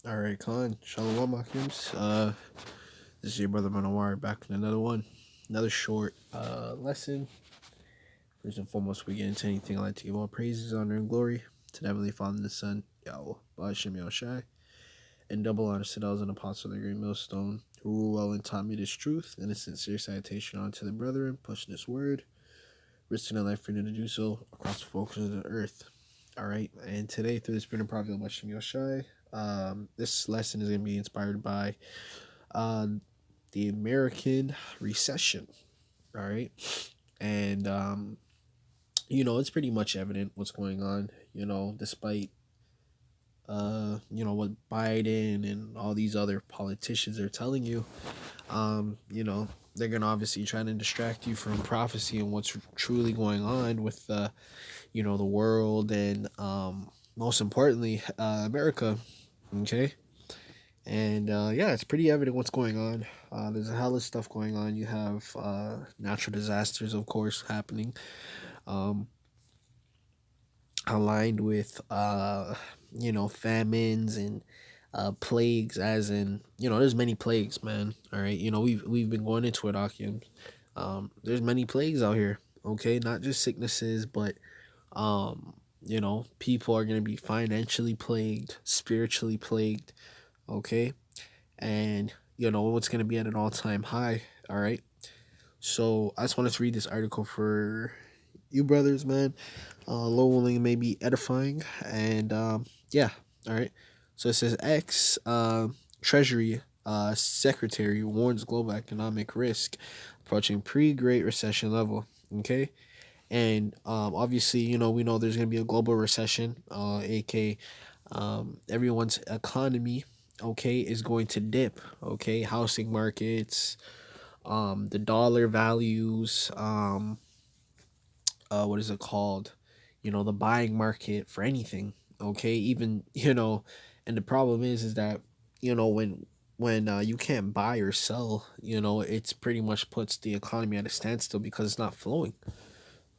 All right, Khan. Shalom, Akims. This is your brother Manawar back with another one, another short lesson. First and foremost, we get into anything I like to give all praises, honor, and glory to the Heavenly Father and the Son, Yahawah, Sham, Yahawashi, and double honor to those and apostles of the great millstone who rule well and taught me this truth, and a sincere salutation unto the brethren, pushing this word, risking their life for them to do so across the folks of the earth. All right, and today through the Spirit and Prophet of Sham, Yahawashi, this lesson is going to be inspired by the American Recession. All right, and it's pretty much evident what's going on. Despite what Biden and all these other politicians are telling you, they're gonna obviously try to distract you from prophecy and what's truly going on with the world and most importantly America. Okay. And it's pretty evident what's going on. There's a hell of stuff going on. You have natural disasters, of course, happening, um, aligned with famines and plagues. As in, there's many plagues, man. All right, we've been going into it, Akim. There's many plagues out here. Okay, not just sicknesses, but people are gonna be financially plagued, spiritually plagued. Okay, and what's going to be at an all-time high. All right, so I just wanted to read this article for you brothers, man. Low willing may be edifying, and yeah. All right, so it says Treasury Secretary warns global economic risk approaching pre-Great Recession level. Okay, and obviously we know there's going to be a global recession, aka everyone's economy, okay, is going to dip. Okay, housing markets, the dollar values, what is it called, the buying market for anything. Okay, even and the problem is that when you can't buy or sell, it's pretty much puts the economy at a standstill because it's not flowing.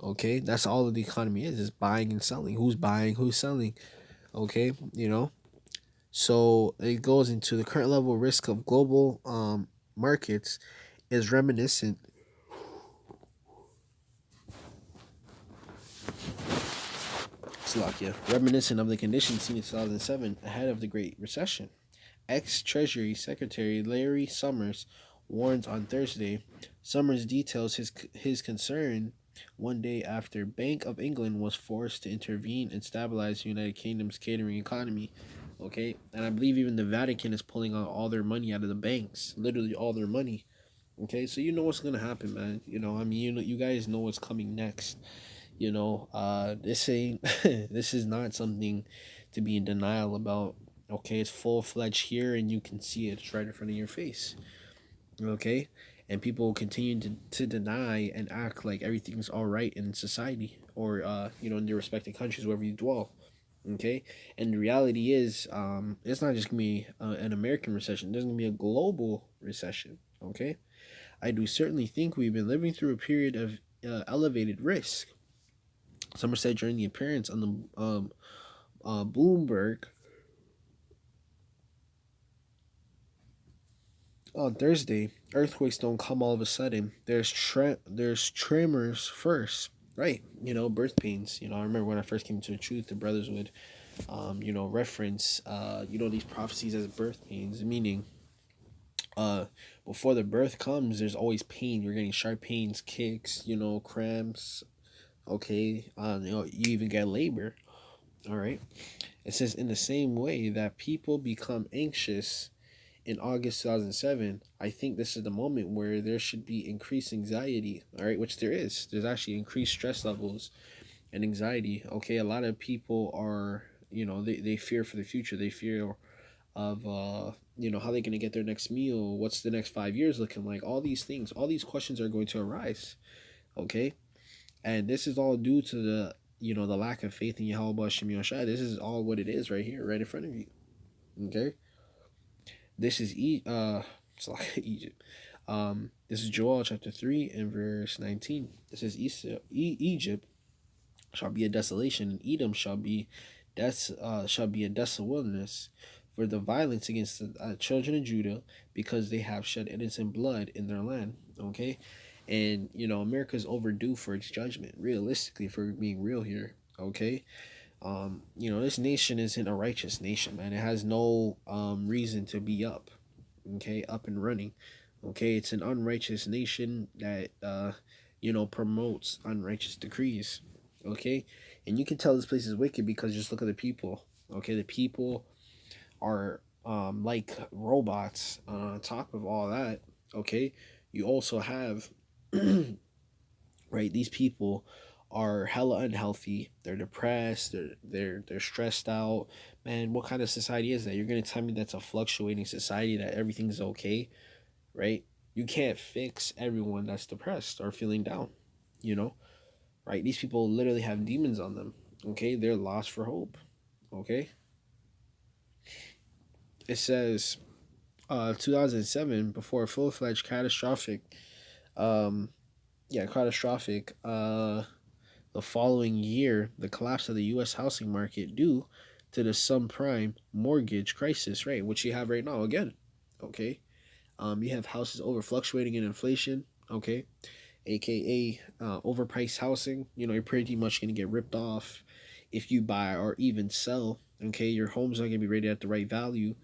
Okay, that's all of the economy is buying and selling. Who's buying, who's selling? Okay, so it goes into the current level of risk of global markets is reminiscent. Slovakia, reminiscent of the conditions seen in 2007 ahead of the Great Recession. Ex-Treasury Secretary Larry Summers warns on Thursday. Summers details his concern one day after Bank of England was forced to intervene and stabilize the United Kingdom's catering economy. Okay, and I believe even the Vatican is pulling out all their money out of the banks, literally all their money. Okay, so you know what's gonna happen, man. You guys know what's coming next. This ain't this is not something to be in denial about. Okay, it's full-fledged here and you can see it. It's right in front of your face. Okay, and people will continue to deny and act like everything's all right in society, or in their respective countries wherever you dwell. Okay, and the reality is it's not just gonna be an American recession. There's gonna be a global recession. Okay, I do certainly think we've been living through a period of elevated risk. Summer said during the appearance on the Bloomberg on Thursday. Earthquakes don't come all of a sudden. There's tremors first, right? Birth pains. I remember when I first came to the truth, the brothers would, reference, these prophecies as birth pains, meaning, before the birth comes, there's always pain. You're getting sharp pains, kicks, cramps. Okay, you even get labor. All right. It says in the same way that people become anxious in August 2007, I think this is the moment where there should be increased anxiety, all right, which there is. There's actually increased stress levels and anxiety. Okay, a lot of people are, they fear for the future. They fear of, how they're going to get their next meal. What's the next 5 years looking like? All these things, all these questions are going to arise. Okay, and this is all due to the lack of faith in Yahawah Shem Yoshai. This is all what it is right here, right in front of you. Okay, this is it's like Egypt. This is Joel chapter 3 and verse 19. This is Egypt shall be a desolation, and Edom shall be a desolate wilderness. for the violence against the children of Judah, because they have shed innocent blood in their land. Okay, and America's overdue for its judgment. Realistically, for being real here. Okay, this nation isn't a righteous nation, man. It has no reason to be up. Okay, up and running. Okay, it's an unrighteous nation that promotes unrighteous decrees. Okay, and you can tell this place is wicked because just look at the people. Okay, the people are like robots. On top of all that, okay, you also have right, these people are hella unhealthy. They're depressed. They're stressed out. Man, what kind of society is that? You're gonna tell me that's a fluctuating society, that everything's okay, right? You can't fix everyone that's depressed or feeling down, you know, right? These people literally have demons on them. Okay, they're lost for hope. Okay, it says 2007, before a full-fledged catastrophic catastrophic the following year, the collapse of the U.S. housing market due to the subprime mortgage crisis, right, which you have right now again. Okay, you have houses over fluctuating in inflation. Okay, aka overpriced housing. You're pretty much gonna get ripped off if you buy or even sell. Okay, your home's not gonna be rated at the right value.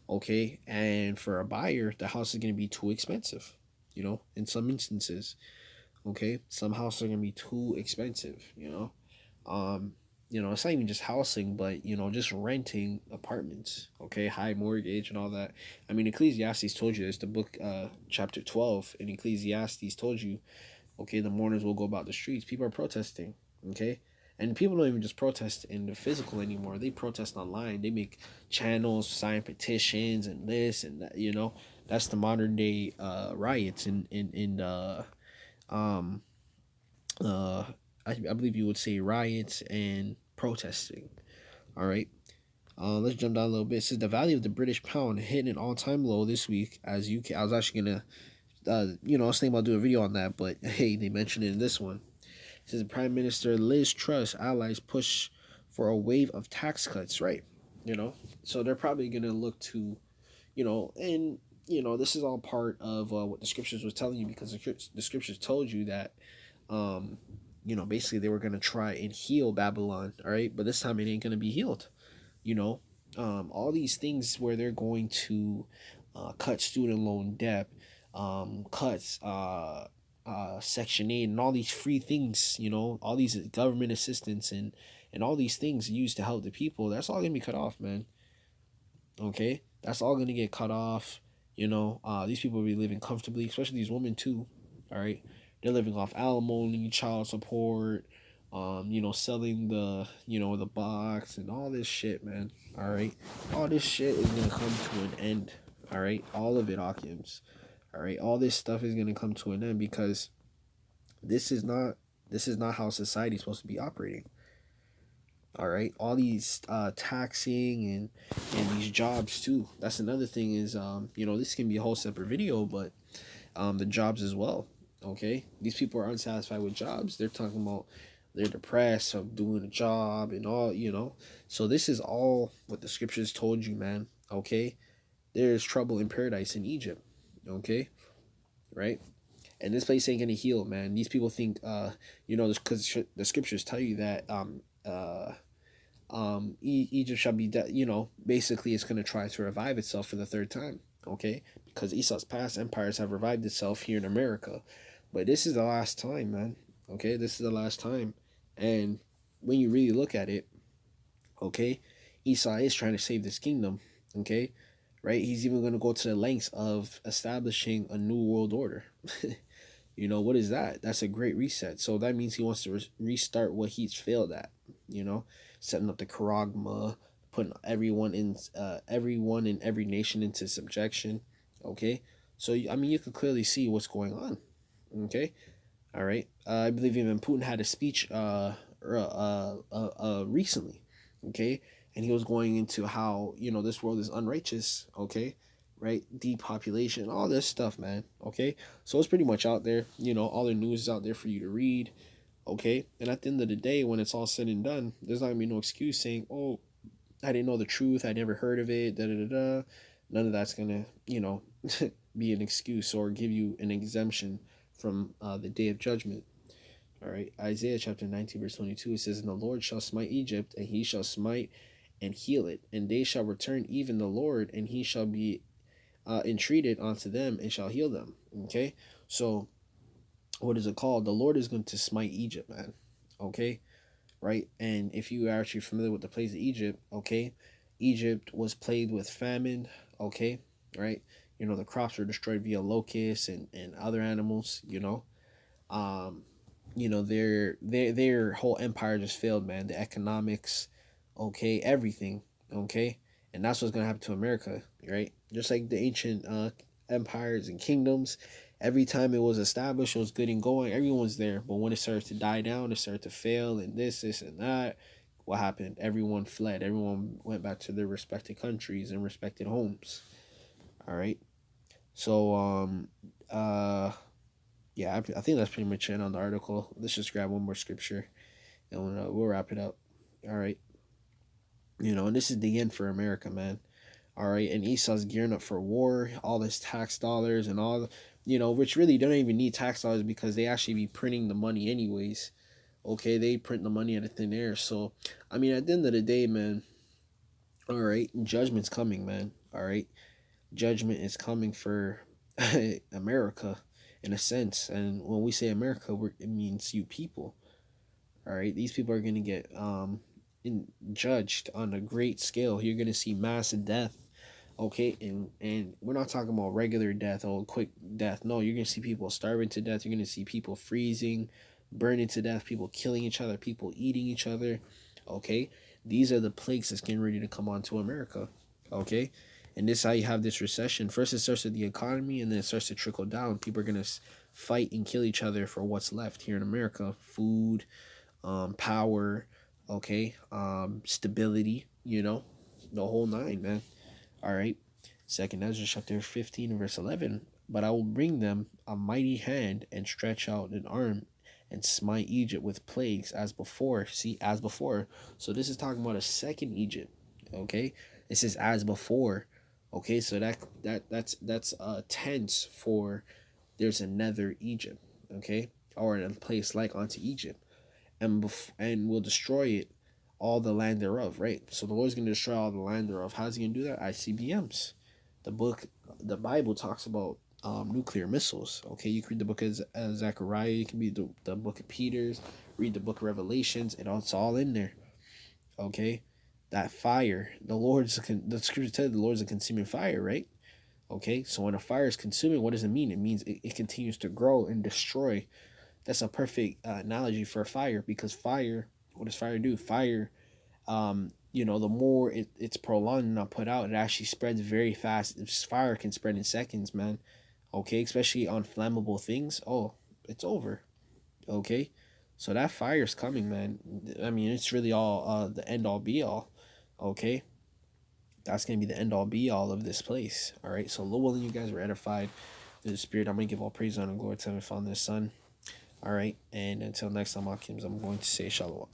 Okay, and for a buyer, the house is gonna be too expensive. In some instances. Okay, some houses are gonna be too expensive. Um, it's not even just housing, but just renting apartments. Okay, high mortgage and all that. I mean, Ecclesiastes told you this. The book, chapter 12 in Ecclesiastes told you. Okay, the mourners will go about the streets. People are protesting. Okay, and people don't even just protest in the physical anymore. They protest online. They make channels, sign petitions, and this and that. That's the modern day riots in um uh I believe you would say riots and protesting. All right. Let's jump down a little bit. It says the value of the British pound hit an all-time low this week. As UK, I was actually gonna, I was thinking about doing a video on that, but hey, they mentioned it in this one. It says Prime Minister Liz Truss allies push for a wave of tax cuts. Right. So they're probably gonna look to, and this is all part of what the scriptures was telling you, because the scriptures told you that um, basically they were gonna try and heal Babylon, all right, but this time it ain't gonna be healed. You know, all these things where they're going to cut student loan debt, cuts Section 8, and all these free things. All these government assistance and all these things used to help the people. That's all gonna be cut off, man. Okay, that's all gonna get cut off. These people will be living comfortably, especially these women too. All right, they're living off alimony, child support, selling the box and all this shit, man. All right, all this shit is gonna come to an end. All right, all of it, Akims. All right, all this stuff is gonna come to an end because this is not how society is supposed to be operating. All right, all these taxing and these jobs too. That's another thing is this can be a whole separate video, but the jobs as well. Okay, these people are unsatisfied with jobs. They're talking about they're depressed of doing a job and all. So this is all what the scriptures told you, man. Okay, there's trouble in paradise in Egypt. Okay, right. And this place ain't gonna heal, man. These people think, because the scriptures tell you that, Egypt shall be, basically it's gonna try to revive itself for the third time, okay? Because Esau's past empires have revived itself here in America, but this is the last time, man. Okay, this is the last time, and when you really look at it, okay, Esau is trying to save this kingdom, okay, right? He's even gonna go to the lengths of establishing a new world order. What is that? That's a great reset. So that means he wants to restart what he's failed at. Setting up the Charagma, putting everyone in every nation into subjection. Okay, so I mean you can clearly see what's going on. Okay, all right. I believe even Putin had a speech recently. Okay, and he was going into how this world is unrighteous. Okay, right? Depopulation, all this stuff, man. Okay, so it's pretty much out there. All the news is out there for you to read. Okay, and at the end of the day, when it's all said and done, there's not gonna be no excuse saying, "Oh, I didn't know the truth. I never heard of it. Da da da da. None of that's gonna, be an excuse or give you an exemption from the day of judgment. All right, Isaiah chapter 19, verse 22, it says, "And the Lord shall smite Egypt, and he shall smite and heal it, and they shall return even the Lord, and he shall be entreated unto them, and shall heal them." Okay, so what is it called? The Lord is going to smite Egypt, man. Okay, right? And if you are actually familiar with the plagues of Egypt, okay, Egypt was plagued with famine, okay, right? The crops were destroyed via locusts and other animals, um their whole empire just failed, man. The economics, okay, everything, okay. And that's what's gonna happen to America, right? Just like the ancient empires and kingdoms, every time it was established, it was good and going, everyone was there. But when it started to die down, it started to fail, and this and that, what happened? Everyone fled. Everyone went back to their respective countries and respected homes. All right. So uh yeah, I think that's pretty much it on the article. Let's just grab one more scripture and we'll wrap it up. All right. And this is the end for America, man. All right. And Esau's gearing up for war, all this tax dollars and all, which really don't even need tax dollars because they actually be printing the money anyways. Okay. They print the money out of thin air. So, I mean, at the end of the day, man, all right, judgment's coming, man. All right. Judgment is coming for America in a sense. And when we say America, it means you people. All right, these people are gonna get judged on a great scale. You're gonna see mass death. Okay, and we're not talking about regular death or quick death. No, you're gonna see people starving to death. You're gonna see people freezing, burning to death. People killing each other. People eating each other. Okay, these are the plagues that's getting ready to come onto America. Okay, and this is how you have this recession. First, it starts with the economy, and then it starts to trickle down. People are gonna fight and kill each other for what's left here in America: food, power, okay, stability. The whole nine, man. All right. Second Ezra chapter 15 verse 11. "But I will bring them a mighty hand and stretch out an arm and smite Egypt with plagues as before." See, as before. So this is talking about a second Egypt. Okay. It says as before. Okay, so that's tense for there's another Egypt. Okay, or in a place like unto Egypt, and will destroy it, all the land thereof. Right. So the Lord's gonna destroy all the land thereof. How's he gonna do that? ICBMs. The book, the Bible talks about nuclear missiles. Okay, you can read the book of Zechariah. You can read the book of Peter's. Read the book of Revelations. It's all in there. Okay, that fire. The scripture tells the Lord's a consuming fire. Right. Okay, so when a fire is consuming, what does it mean? It means it continues to grow and destroy. That's a perfect analogy for fire, because fire, what does fire do? Fire, the more it's prolonged and not put out, it actually spreads very fast. Fire can spread in seconds, man. Okay, especially on flammable things. Oh, it's over. Okay, so that fire's coming, man. I mean, it's really all the end all be all. Okay, that's gonna be the end all be all of this place. All right, so Lord willing, you guys were edified through the Spirit. I'm gonna give all praise, honor, and glory to Him and Father and Son. All right, and until next time, Akims, I'm going to say shalom.